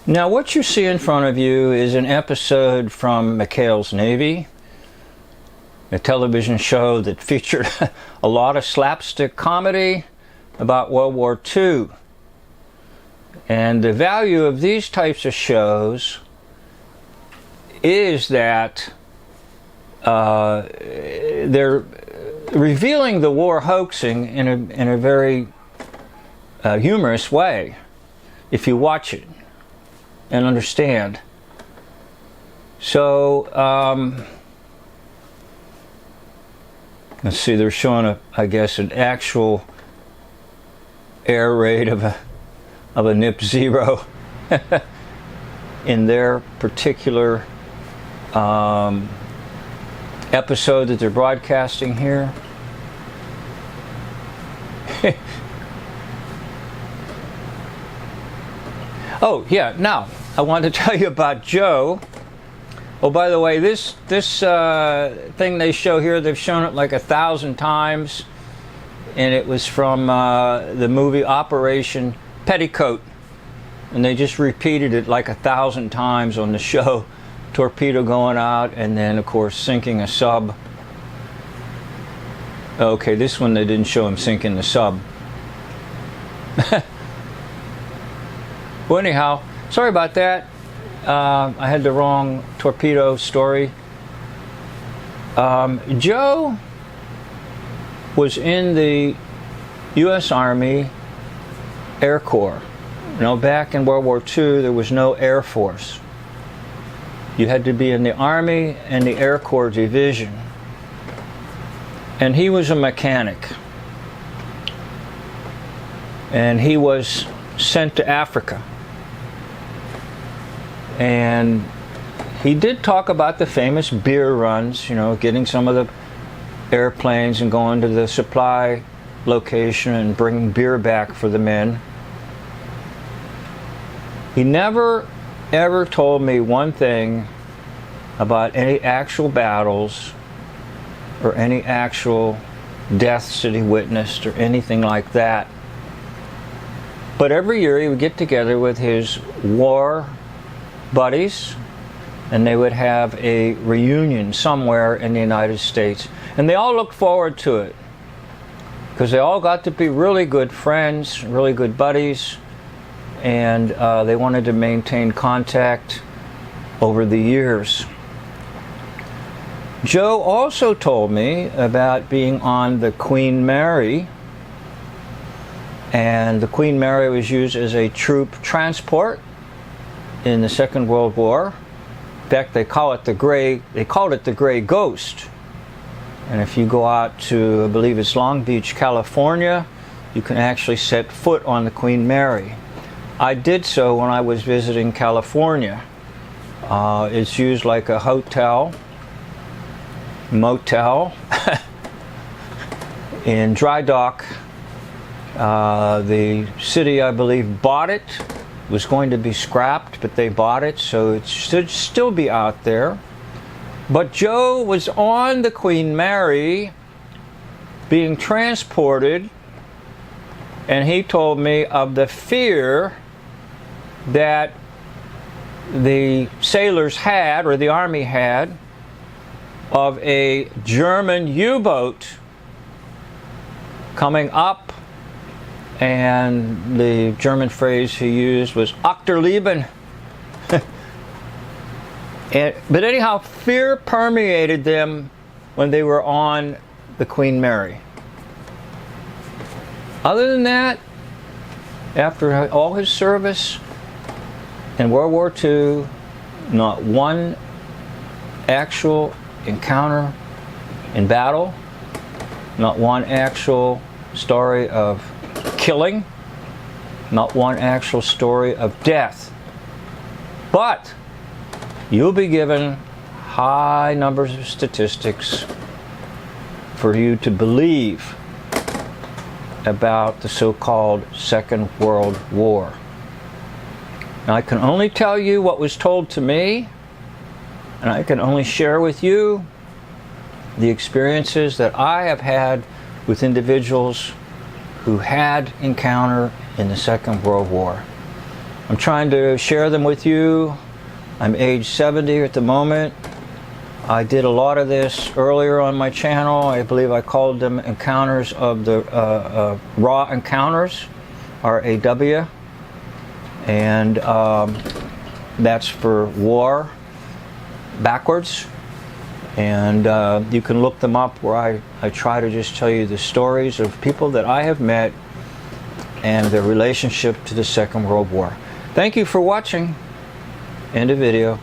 Now, what you see in front of you is an episode from McHale's Navy, a television show that featured a lot of slapstick comedy about World War II. And the value of these types of shows is that they're revealing the war hoaxing in a very humorous way, if you watch it and understand. So let's see, they're showing I guess an actual air raid of a NIP 0 in their particular episode that they're broadcasting here. Oh yeah, now I want to tell you about Joe. Oh, by the way, this thing they show here, they've shown it like 1,000 times, and it was from the movie Operation Petticoat, and they just repeated it like 1,000 times on the show. Torpedo going out, and then of course sinking a sub. Okay, this one they didn't show him sinking the sub. Well, anyhow, sorry about that. I had the wrong torpedo story. Joe was in the U.S. Army Air Corps. You know, back in World War II, there was no Air Force. You had to be in the Army and the Air Corps division. And he was a mechanic. And he was sent to Africa. And he did talk about the famous beer runs, you know, getting some of the airplanes and going to the supply location and bringing beer back for the men. He never ever told me one thing about any actual battles or any actual deaths that he witnessed or anything like that. But every year he would get together with his war buddies, and they would have a reunion somewhere in the United States, and they all looked forward to it because they all got to be really good friends, really good buddies, and they wanted to maintain contact over the years. Joe also told me about being on the Queen Mary, and the Queen Mary was used as a troop transport in the Second World War. In fact, they called it the Gray Ghost. And if you go out to, I believe it's Long Beach, California, you can actually set foot on the Queen Mary. I did so when I was visiting California. It's used like a hotel, motel, in Dry Dock. The city, I believe, bought it. It was going to be scrapped, but they bought it, so it should still be out there. But Joe was on the Queen Mary being transported, and he told me of the fear that the sailors had, or the Army had, of a German U-boat coming up, and the German phrase he used was Achterleben. But anyhow, fear permeated them when they were on the Queen Mary. Other than that, after all his service in World War II, not one actual encounter in battle, not one actual story of killing, not one actual story of death. But you'll be given high numbers of statistics for you to believe about the so-called Second World War. Now, I can only tell you what was told to me, and I can only share with you the experiences that I have had with individuals who had encounter in the Second World War. I'm trying to share them with you. I'm age 70 at the moment. I did a lot of this earlier on my channel. I believe I called them Encounters of the Raw Encounters, RAW. And that's for war backwards. And you can look them up where I try to just tell you the stories of people that I have met and their relationship to the Second World War. Thank you for watching. End of video.